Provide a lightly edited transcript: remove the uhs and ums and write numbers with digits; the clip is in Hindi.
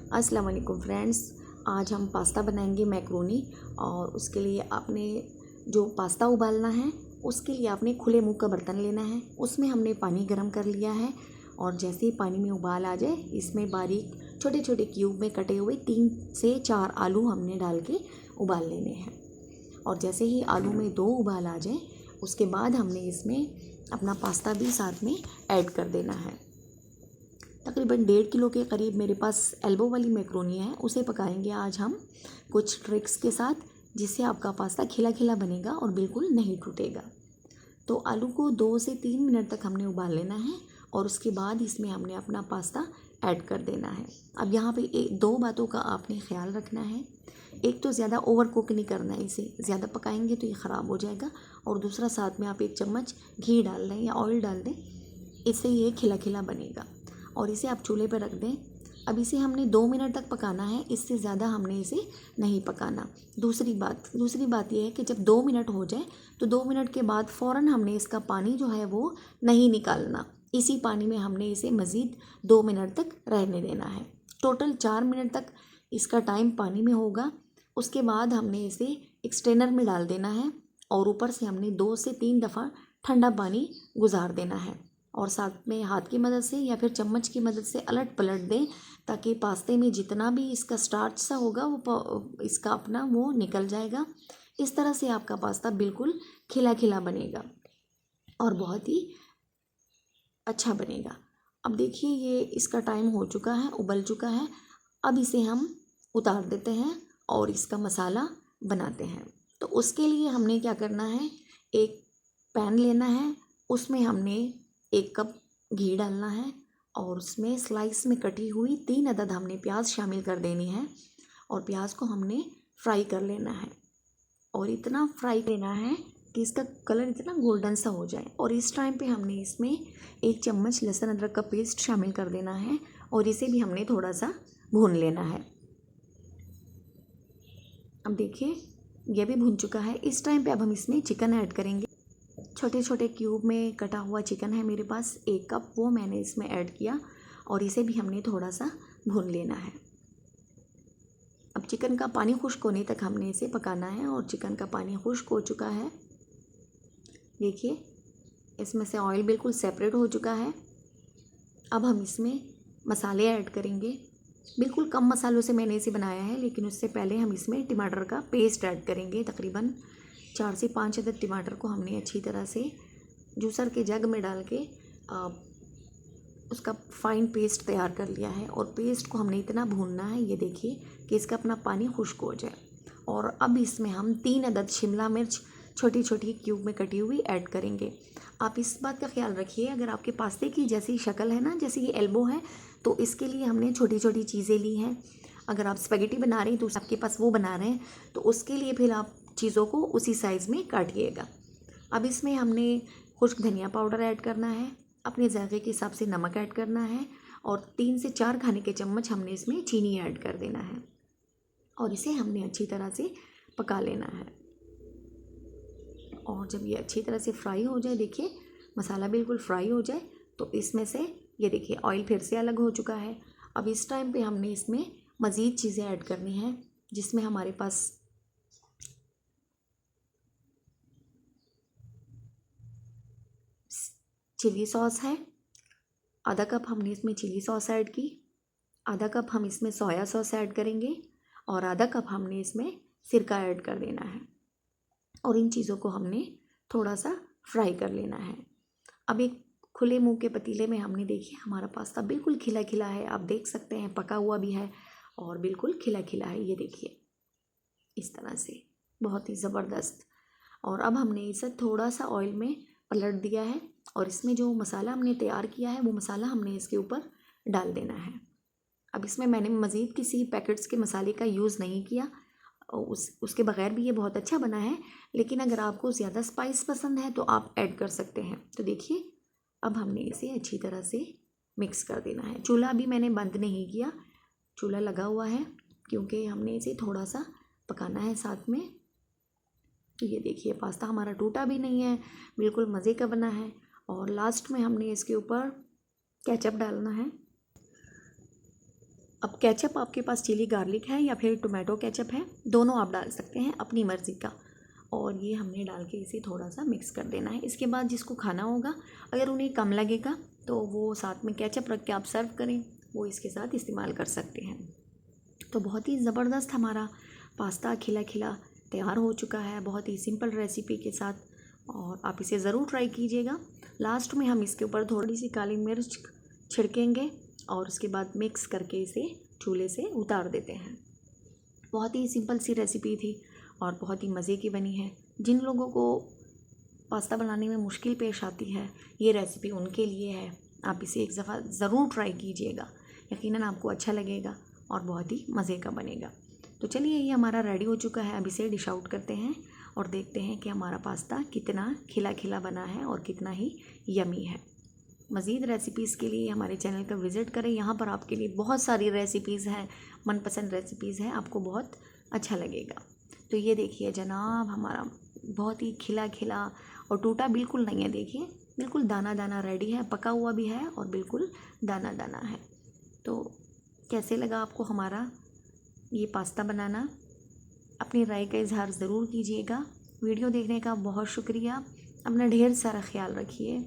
अस्सलाम वालेकुम फ्रेंड्स। आज हम पास्ता बनाएंगे मैक्रोनी। और उसके लिए आपने जो पास्ता उबालना है उसके लिए आपने खुले मुंह का बर्तन लेना है। उसमें हमने पानी गर्म कर लिया है और जैसे ही पानी में उबाल आ जाए इसमें बारीक छोटे छोटे क्यूब में कटे हुए 3 से 4 आलू हमने डाल के उबाल लेने हैं। और जैसे ही आलू में 2 उबाल आ जाए उसके बाद हमने इसमें अपना पास्ता भी साथ में ऐड कर देना है। तकरीबन 1.5 किलो के करीब मेरे पास एल्बो वाली मैक्रोनी है, उसे पकाएंगे आज हम कुछ ट्रिक्स के साथ, जिससे आपका पास्ता खिला खिला बनेगा और बिल्कुल नहीं टूटेगा। तो आलू को 2 से 3 मिनट तक हमने उबाल लेना है और उसके बाद इसमें हमने अपना पास्ता ऐड कर देना है। अब यहाँ पे 2 बातों का आपने ख्याल रखना है। एक तो ज़्यादा ओवर कुक नहीं करना है, इसे ज़्यादा पकाएंगे तो ये ख़राब हो जाएगा। और दूसरा, साथ में आप 1 चम्मच घी डाल दें या ऑयल डाल दें, इससे ये खिला खिला बनेगा। और इसे आप चूल्हे पर रख दें। अब इसे हमने 2 मिनट तक पकाना है, इससे ज़्यादा हमने इसे नहीं पकाना। दूसरी बात यह है कि जब 2 मिनट हो जाए तो 2 मिनट के बाद फ़ौरन हमने इसका पानी जो है वो नहीं निकालना। इसी पानी में हमने इसे मज़ीद 2 मिनट तक रहने देना है। टोटल 4 मिनट तक इसका टाइम पानी में होगा। उसके बाद हमने इसे एक स्ट्रेनर में डाल देना है और ऊपर से हमने 2 से 3 दफ़ा ठंडा पानी गुजार देना है। और साथ में हाथ की मदद से या फिर चम्मच की मदद से अलट पलट दें, ताकि पास्ते में जितना भी इसका स्टार्च सा होगा वो इसका अपना वो निकल जाएगा। इस तरह से आपका पास्ता बिल्कुल खिला खिला बनेगा और बहुत ही अच्छा बनेगा। अब देखिए ये इसका टाइम हो चुका है, उबल चुका है। अब इसे हम उतार देते हैं और इसका मसाला बनाते हैं। तो उसके लिए हमने क्या करना है, एक पैन लेना है, उसमें हमने 1 कप घी डालना है और उसमें स्लाइस में कटी हुई 3 अदद हमने प्याज शामिल कर देनी है। और प्याज को हमने फ्राई कर लेना है और इतना फ्राई करना है कि इसका कलर इतना गोल्डन सा हो जाए। और इस टाइम पे हमने इसमें 1 चम्मच लहसुन अदरक का पेस्ट शामिल कर देना है और इसे भी हमने थोड़ा सा भून लेना है। अब देखिए यह भी भून चुका है। इस टाइम पे अब हम इसमें चिकन ऐड करेंगे। छोटे छोटे क्यूब में कटा हुआ चिकन है मेरे पास 1 कप, वो मैंने इसमें ऐड किया और इसे भी हमने थोड़ा सा भून लेना है। अब चिकन का पानी खुश्क होने तक हमने इसे पकाना है और चिकन का पानी खुश्क हो चुका है। देखिए इसमें से ऑयल बिल्कुल सेपरेट हो चुका है। अब हम इसमें मसाले ऐड करेंगे। बिल्कुल कम मसालों से मैंने इसे बनाया है, लेकिन उससे पहले हम इसमें टमाटर का पेस्ट ऐड करेंगे। तकरीबन 4 से 5 अदद टमाटर को हमने अच्छी तरह से जूसर के जग में डाल के उसका फाइन पेस्ट तैयार कर लिया है। और पेस्ट को हमने इतना भूनना है, ये देखिए, कि इसका अपना पानी खुश्क हो जाए। और अब इसमें हम 3 अदद शिमला मिर्च छोटी छोटी क्यूब में कटी हुई ऐड करेंगे। आप इस बात का ख्याल रखिए, अगर आपके पास्ते की जैसी शक्ल है ना, जैसे ये एल्बो है, तो इसके लिए हमने छोटी छोटी चीज़ें ली हैं। अगर आप स्पेगेटी बना रहे हैं तो आपके पास वो बना रहे हैं तो उसके लिए फिर आप चीज़ों को उसी साइज़ में काटिएगा। अब इसमें हमने खुश्क धनिया पाउडर ऐड करना है, अपने ज़ायक़े के हिसाब से नमक ऐड करना है और 3 से 4 खाने के चम्मच हमने इसमें चीनी ऐड कर देना है और इसे हमने अच्छी तरह से पका लेना है। और जब ये अच्छी तरह से फ्राई हो जाए, देखिए मसाला बिल्कुल फ्राई हो जाए, तो इसमें से ये देखिए ऑयल फिर से अलग हो चुका है। अब इस टाइम पे हमने इसमें मज़ीद चीज़ें ऐड करनी हैं, जिसमें हमारे पास चिली सॉस है। आधा कप हमने इसमें चिली सॉस ऐड की। आधा कप हम इसमें सोया सॉस ऐड करेंगे और आधा कप हमने इसमें सिरका ऐड कर देना है। और इन चीज़ों को हमने थोड़ा सा फ्राई कर लेना है। अब एक खुले मुंह के पतीले में हमने, देखिए हमारा पास्ता बिल्कुल खिला खिला है, आप देख सकते हैं, पका हुआ भी है और बिल्कुल खिला खिला है। ये देखिए इस तरह से बहुत ही ज़बरदस्त। और अब हमने इसे थोड़ा सा ऑयल में पलट दिया है और इसमें जो मसाला हमने तैयार किया है वो मसाला हमने इसके ऊपर डाल देना है। अब इसमें मैंने मज़ीद किसी पैकेट्स के मसाले का यूज़ नहीं किया, उसके बगैर भी ये बहुत अच्छा बना है, लेकिन अगर आपको ज़्यादा स्पाइस पसंद है तो आप ऐड कर सकते हैं। तो देखिए अब हमने इसे अच्छी तरह से मिक्स कर देना है। चूल्हा अभी मैंने बंद नहीं किया, चूल्हा लगा हुआ है क्योंकि हमने इसे थोड़ा सा पकाना है साथ में। तो ये देखिए पास्ता हमारा टूटा भी नहीं है, बिल्कुल मज़े का बना है। और लास्ट में हमने इसके ऊपर केचप डालना है। अब केचप आपके पास चिली गार्लिक है या फिर टोमेटो केचप है, दोनों आप डाल सकते हैं अपनी मर्ज़ी का। और ये हमने डाल के इसे थोड़ा सा मिक्स कर देना है। इसके बाद जिसको खाना होगा, अगर उन्हें कम लगेगा तो वो साथ में केचप रख के आप सर्व करें, वो इसके साथ इस्तेमाल कर सकते हैं। तो बहुत ही ज़बरदस्त हमारा पास्ता खिला खिला तैयार हो चुका है, बहुत ही सिंपल रेसिपी के साथ, और आप इसे ज़रूर ट्राई कीजिएगा। लास्ट में हम इसके ऊपर थोड़ी सी काली मिर्च छिड़केंगे और उसके बाद मिक्स करके इसे चूल्हे से उतार देते हैं। बहुत ही सिंपल सी रेसिपी थी और बहुत ही मज़े की बनी है। जिन लोगों को पास्ता बनाने में मुश्किल पेश आती है, ये रेसिपी उनके लिए है। आप इसे एक दफ़ा ज़रूर ट्राई कीजिएगा, यकीनन आपको अच्छा लगेगा और बहुत ही मज़े का बनेगा। तो चलिए, ये हमारा रेडी हो चुका है। अब इसे डिश आउट करते हैं और देखते हैं कि हमारा पास्ता कितना खिला खिला बना है और कितना ही यमी है। मज़ीद रेसिपीज़ के लिए हमारे चैनल पर विज़िट करें। यहाँ पर आपके लिए बहुत सारी रेसिपीज़ हैं, मनपसंद रेसिपीज़ हैं, आपको बहुत अच्छा लगेगा। तो ये देखिए जनाब, हमारा बहुत ही खिला खिला और टूटा बिल्कुल नहीं है। देखिए बिल्कुल दाना दाना रेडी है, पका हुआ भी है और बिल्कुल दाना दाना है। तो कैसे लगा आपको हमारा ये पास्ता बनाना? अपनी राय का इजहार ज़रूर कीजिएगा। वीडियो देखने का बहुत शुक्रिया। अपना ढेर सारा ख्याल रखिए।